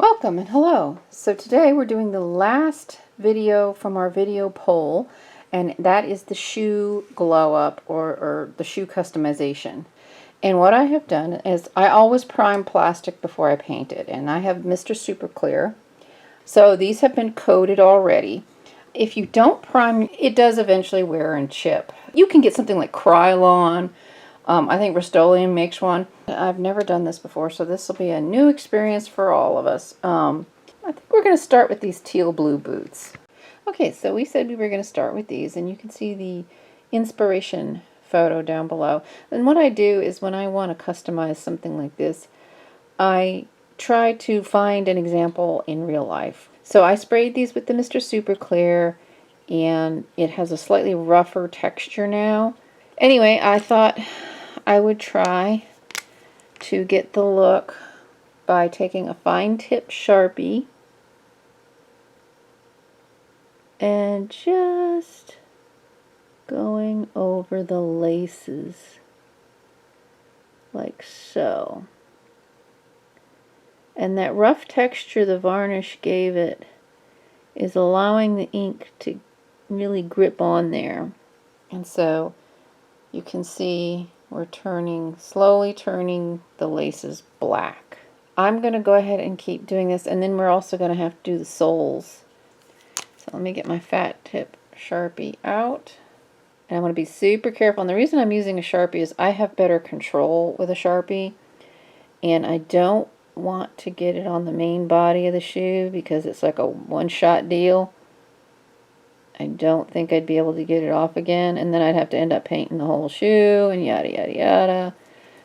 Welcome and hello. So today we're doing the last video from our video poll, and that is the shoe glow up or the shoe customization. And what I have done is I always prime plastic before I paint it, and I have Mr. Super Clear. So these have been coated already. If you don't prime, it does eventually wear and chip. You can get something like Krylon. I think Rust-Oleum makes one. I've never done this before, so this will be a new experience for all of us. I think we're going to start with these teal blue boots. Okay, so we said we were going to start with these, and you can see the inspiration photo down below. And what I do is when I want to customize something like this, I try to find an example in real life. So I sprayed these with the Mr. Super Clear, and it has a slightly rougher texture now. Anyway, I thought I would try to get the look by taking a fine tip Sharpie and just going over the laces like so. And that rough texture the varnish gave it is allowing the ink to really grip on there. And so you can see we're slowly turning the laces black. I'm going to go ahead and keep doing this, and then we're also going to have to do the soles. So let me get my fat tip Sharpie out. And I'm going to be super careful. And the reason I'm using a Sharpie is I have better control with a Sharpie, and I don't want to get it on the main body of the shoe because it's like a one-shot deal. I don't think I'd be able to get it off again, and then I'd have to end up painting the whole shoe and yada yada yada.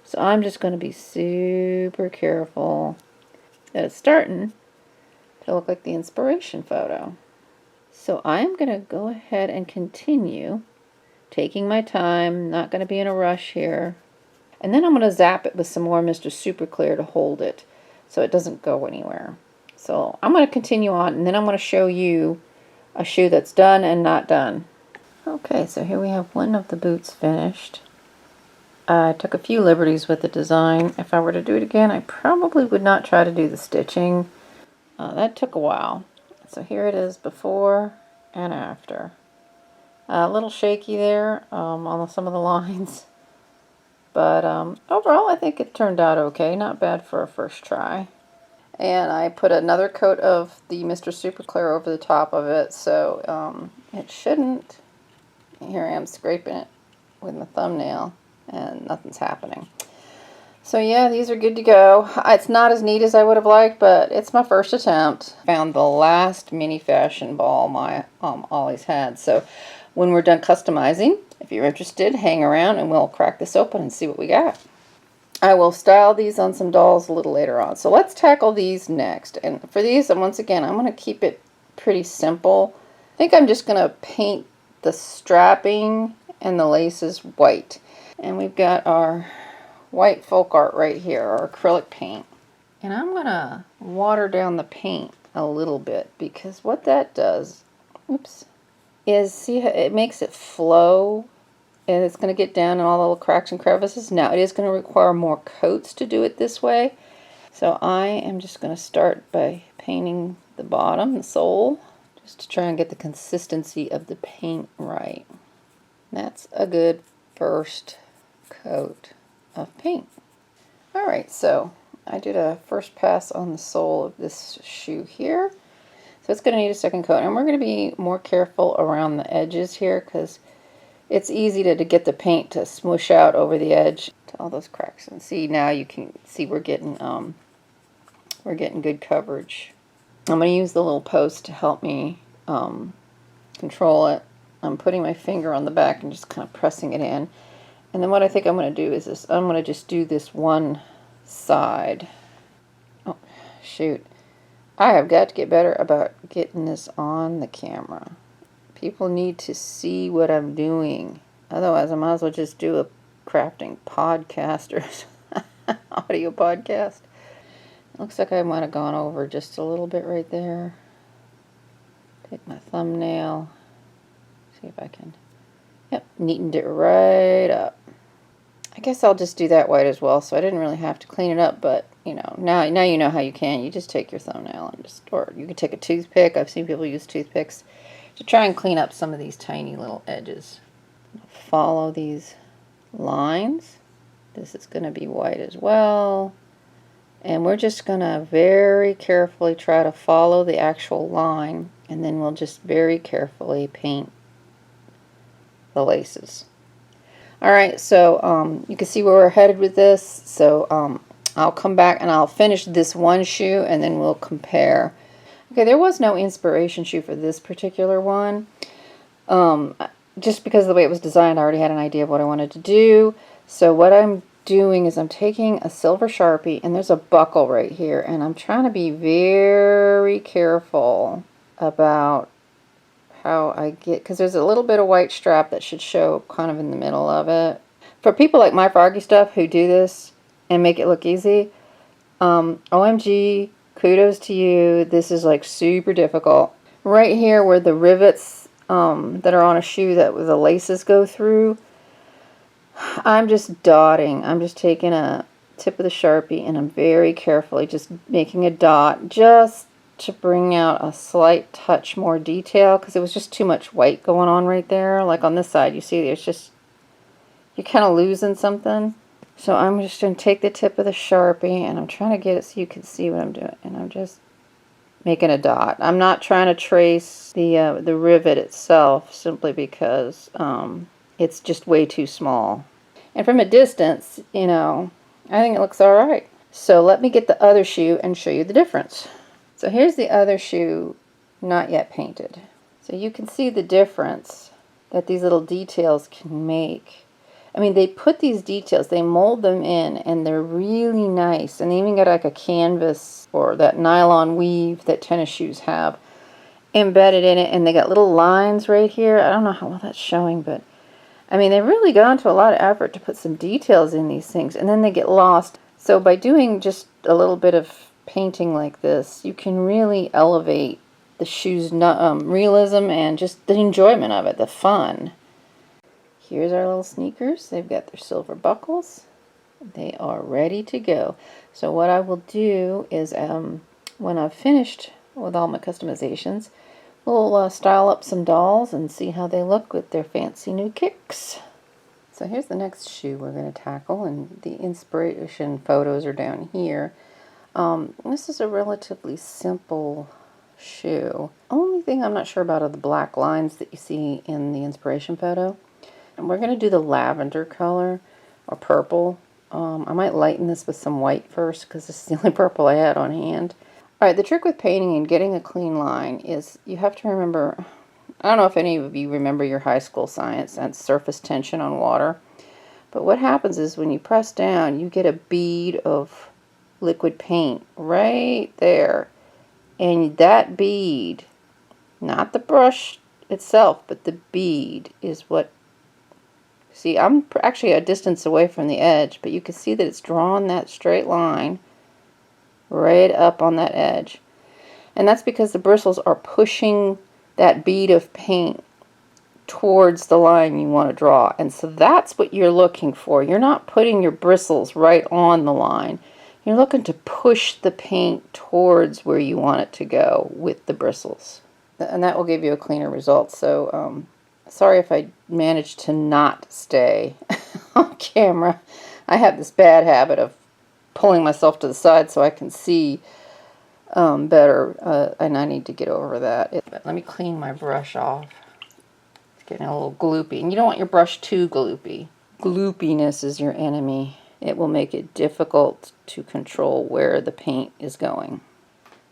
So I'm just going to be super careful that it's starting to look like the inspiration photo. So I'm going to go ahead and continue taking my time, not going to be in a rush here. And then I'm going to zap it with some more Mr. Super Clear to hold it so it doesn't go anywhere. So I'm going to continue on, and then I'm going to show you a shoe that's done and not done. Okay, so here we have one of the boots finished. I took a few liberties with the design. If I were to do it again, I probably would not try to do the stitching. That took a while. So here it is before and after. A little shaky there on some of the lines. But overall, I think it turned out okay. Not bad for a first try. And I put another coat of the Mr. Super Clear over the top of it, so it shouldn't. Here I am scraping it with my thumbnail, and nothing's happening. So yeah, these are good to go. It's not as neat as I would have liked, but it's my first attempt. Found the last mini fashion ball my Ollie's had. So when we're done customizing, if you're interested, hang around and we'll crack this open and see what we got. I will style these on some dolls a little later on. So let's tackle these next. And for these, once again, I'm going to keep it pretty simple. I think I'm just going to paint the strapping and the laces white. And we've got our white folk art right here, our acrylic paint. And I'm going to water down the paint a little bit because what that does, is see how it makes it flow. And it's going to get down in all the little cracks and crevices. Now, it is going to require more coats to do it this way. So I am just going to start by painting the bottom, the sole, just to try and get the consistency of the paint right. That's a good first coat of paint. Alright, so I did a first pass on the sole of this shoe here. So it's going to need a second coat. And we're going to be more careful around the edges here because it's easy to get the paint to smoosh out over the edge to all those cracks. And see, now you can see we're getting good coverage. I'm going to use the little post to help me control it. I'm putting my finger on the back and just kind of pressing it in. And then what I think I'm going to do is this. I'm going to just do this one side. Oh, shoot. I have got to get better about getting this on the camera. People need to see what I'm doing. Otherwise, I might as well just do a crafting podcast or audio podcast. Looks like I might have gone over just a little bit right there. Take my thumbnail. See if I can. Yep, neatened it right up. I guess I'll just do that white as well, so I didn't really have to clean it up, but you know, now you know how you can. You just take your thumbnail and just, or you can take a toothpick. I've seen people use toothpicks to try and clean up some of these tiny little edges. Follow these lines. This is going to be white as well. And we're just going to very carefully try to follow the actual line, and then we'll just very carefully paint the laces. Alright, so you can see where we're headed with this. So I'll come back and I'll finish this one shoe and then we'll compare. Okay, there was no inspiration shoe for this particular one. Just because of the way it was designed, I already had an idea of what I wanted to do. So what I'm doing is I'm taking a silver Sharpie, and there's a buckle right here, and I'm trying to be very careful about how I get, because there's a little bit of white strap that should show kind of in the middle of it. For people like my Froggy Stuff who do this and make it look easy, OMG, kudos to you. This is like super difficult. Right here where the rivets that are on a shoe that the laces go through, I'm just dotting. I'm just taking a tip of the Sharpie and I'm very carefully just making a dot just to bring out a slight touch more detail, because it was just too much white going on right there. Like on this side, you see there's just, you're kind of losing something. So I'm just going to take the tip of the Sharpie and I'm trying to get it so you can see what I'm doing. And I'm just making a dot. I'm not trying to trace the rivet itself, simply because it's just way too small. And from a distance, you know, I think it looks alright. So let me get the other shoe and show you the difference. So here's the other shoe, not yet painted. So you can see the difference that these little details can make. I mean, they put these details, they mold them in, and they're really nice. And they even got like a canvas or that nylon weave that tennis shoes have embedded in it. And they got little lines right here. I don't know how well that's showing, but I mean, they've really gone to a lot of effort to put some details in these things, and then they get lost. So by doing just a little bit of painting like this, you can really elevate the shoe's realism and just the enjoyment of it, the fun. Here's our little sneakers. They've got their silver buckles. They are ready to go. So what I will do is when I've finished with all my customizations, we'll style up some dolls and see how they look with their fancy new kicks. So here's the next shoe we're going to tackle, and the inspiration photos are down here. This is a relatively simple shoe. Only thing I'm not sure about are the black lines that you see in the inspiration photo. And we're going to do the lavender color or purple. I might lighten this with some white first because this is the only purple I had on hand. Alright, the trick with painting and getting a clean line is you have to remember, I don't know if any of you remember your high school science and surface tension on water, but what happens is when you press down, you get a bead of liquid paint right there. And that bead, not the brush itself, but the bead is what, see, I'm actually a distance away from the edge, but you can see that it's drawn that straight line right up on that edge. And that's because the bristles are pushing that bead of paint towards the line you want to draw. And so that's what you're looking for. You're not putting your bristles right on the line. You're looking to push the paint towards where you want it to go with the bristles. And that will give you a cleaner result. So sorry if I managed to not stay on camera. I have this bad habit of pulling myself to the side so I can see better, and I need to get over that. But let me clean my brush off. It's getting a little gloopy, and you don't want your brush too gloopy. Gloopiness is your enemy. It will make it difficult to control where the paint is going.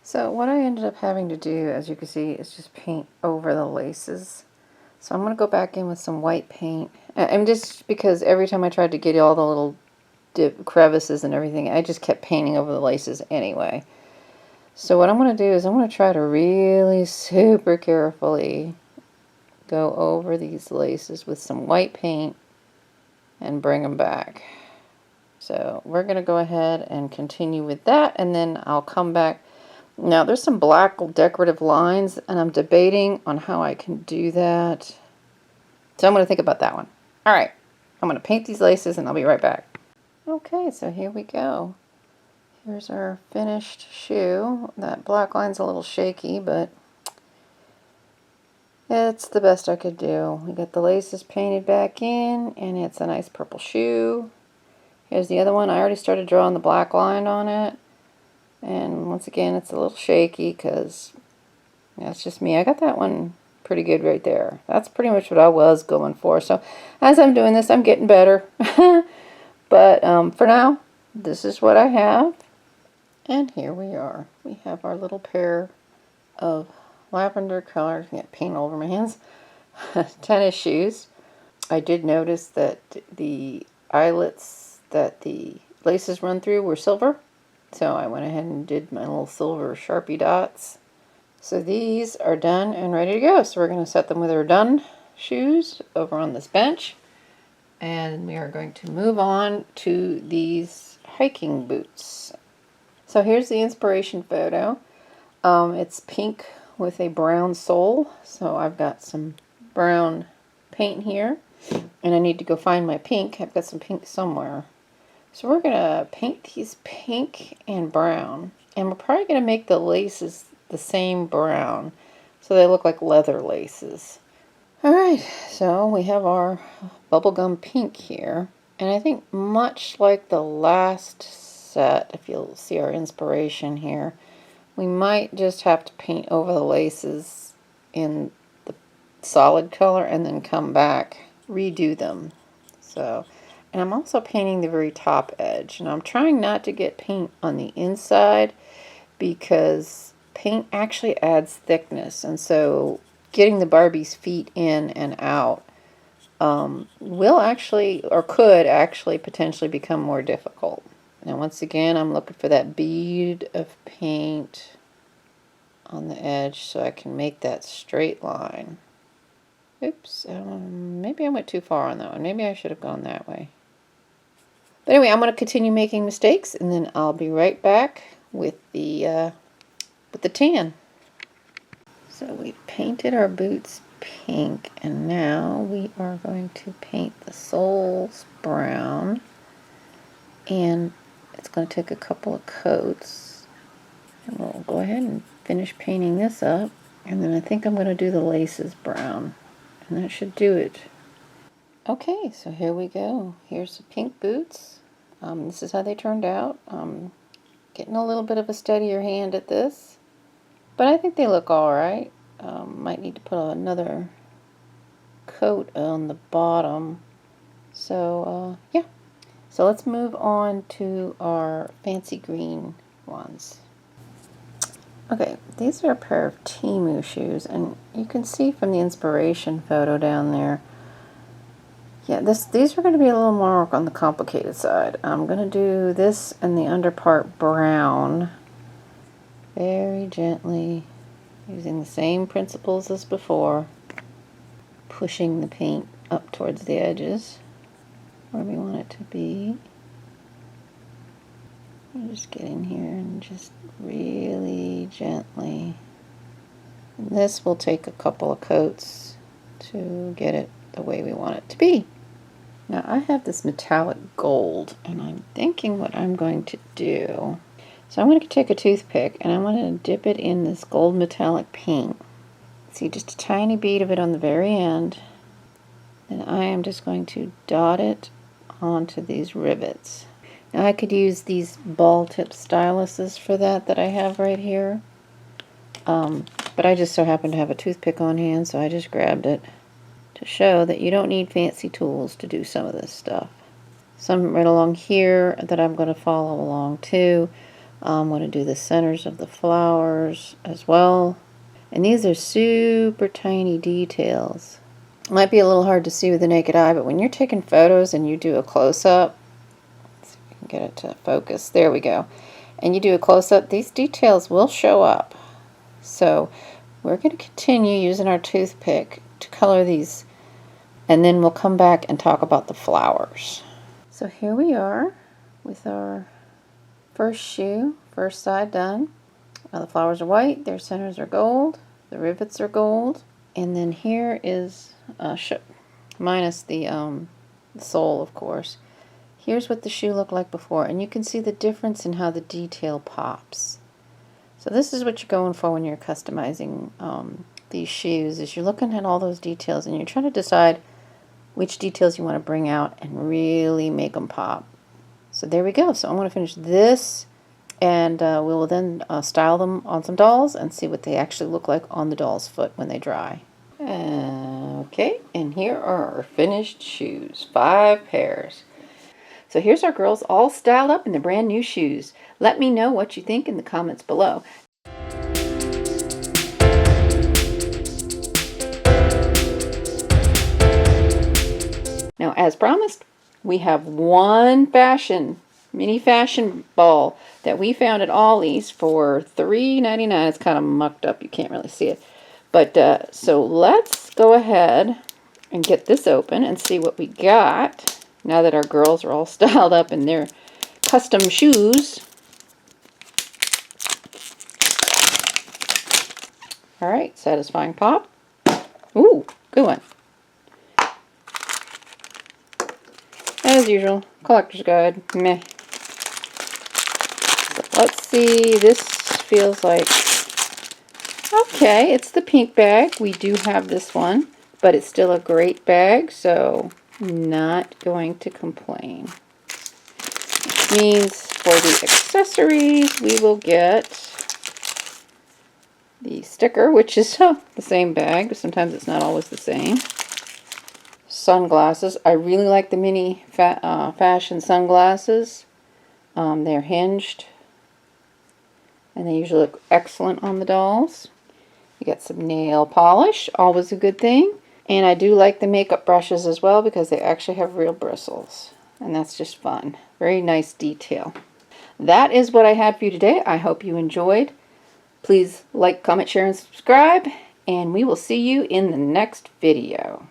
So what I ended up having to do, as you can see, is just paint over the laces. So I'm going to go back in with some white paint. And just because every time I tried to get all the little crevices and everything, I just kept painting over the laces anyway. So what I'm going to do is I'm going to try to really super carefully go over these laces with some white paint and bring them back. So we're going to go ahead and continue with that, and then I'll come back. Now there's some black decorative lines, and I'm debating on how I can do that. So I'm going to think about that one. Alright, I'm going to paint these laces and I'll be right back. Okay, so here we go. Here's our finished shoe. That black line's a little shaky, but it's the best I could do. We got the laces painted back in, and it's a nice purple shoe. Here's the other one. I already started drawing the black line on it. And once again, it's a little shaky because that's just me. I got that one pretty good right there. That's pretty much what I was going for. So as I'm doing this, I'm getting better. But for now, this is what I have. And here we are. We have our little pair of lavender colored, get paint all over my hands, tennis shoes. I did notice that the eyelets that the laces run through were silver. So I went ahead and did my little silver Sharpie dots. So these are done and ready to go. So we're going to set them with our done shoes over on this bench. And we are going to move on to these hiking boots. So here's the inspiration photo. It's pink with a brown sole. So I've got some brown paint here. And I need to go find my pink. I've got some pink somewhere. So we're going to paint these pink and brown. And we're probably going to make the laces the same brown. So they look like leather laces. Alright, so we have our bubblegum pink here. And I think much like the last set, if you'll see our inspiration here, we might just have to paint over the laces in the solid color and then come back, redo them. So, and I'm also painting the very top edge. And I'm trying not to get paint on the inside because paint actually adds thickness. And so getting the Barbie's feet in and out will actually, or could actually potentially become more difficult. Now once again, I'm looking for that bead of paint on the edge so I can make that straight line. Oops, maybe I went too far on that one. Maybe I should have gone that way. But anyway, I'm going to continue making mistakes, and then I'll be right back with the tan. So we painted our boots pink, and now we are going to paint the soles brown. And it's going to take a couple of coats. And we'll go ahead and finish painting this up. And then I think I'm going to do the laces brown. And that should do it. Okay, so here we go. Here's the pink boots. This is how they turned out. Getting a little bit of a steadier hand at this. But I think they look alright. Might need to put another coat on the bottom. So, yeah. So let's move on to our fancy green ones. Okay, these are a pair of Temu shoes, and you can see from the inspiration photo down there, yeah, these are going to be a little more on the complicated side. I'm going to do this and the under part brown, very gently, using the same principles as before, pushing the paint up towards the edges where we want it to be. I'll just get in here and just really gently. And this will take a couple of coats to get it the way we want it to be. Now I have this metallic gold, and I'm thinking what I'm going to do. So I'm going to take a toothpick and I'm going to dip it in this gold metallic paint. See, just a tiny bead of it on the very end. And I am just going to dot it onto these rivets. Now I could use these ball tip styluses for that I have right here. But I just so happen to have a toothpick on hand, so I just grabbed it to show that you don't need fancy tools to do some of this stuff. Some right along here that I'm going to follow along too. I'm going to do the centers of the flowers as well. And these are super tiny details. It might be a little hard to see with the naked eye, but when you're taking photos and you do a close-up, let's see if we can get it to focus. There we go. And you do a close-up, these details will show up. So we're going to continue using our toothpick to color these, and then we'll come back and talk about the flowers. So here we are with our first shoe, first side done. Now the flowers are white, their centers are gold, the rivets are gold, and then here is minus the the sole, of course. Here's what the shoe looked like before, and you can see the difference in how the detail pops. So this is what you're going for when you're customizing these shoes, is you're looking at all those details and you're trying to decide which details you want to bring out and really make them pop. So there we go. So I'm going to finish this, and we will then style them on some dolls and see what they actually look like on the doll's foot when they dry. Okay, and here are our finished shoes, 5 pairs. So here's our girls all styled up in their brand new shoes. Let me know what you think in the comments below. Now, as promised, we have one mini fashion ball that we found at Ollie's for $3.99. It's kind of mucked up. You can't really see it. But, so let's go ahead and get this open and see what we got now that our girls are all styled up in their custom shoes. All right, satisfying pop. Ooh, good one. As usual, collector's guide, meh. So let's see, this feels like, okay, it's the pink bag. We do have this one, but it's still a great bag, so not going to complain. Which means for the accessories, we will get the sticker, which is the same bag, but sometimes it's not always the same. Sunglasses. I really like the mini fashion sunglasses. They're hinged, and they usually look excellent on the dolls. You got some nail polish, always a good thing. And I do like the makeup brushes as well because they actually have real bristles, and that's just fun. Very nice detail. That is what I had for you today. I hope you enjoyed. Please like, comment, share, and subscribe, and we will see you in the next video.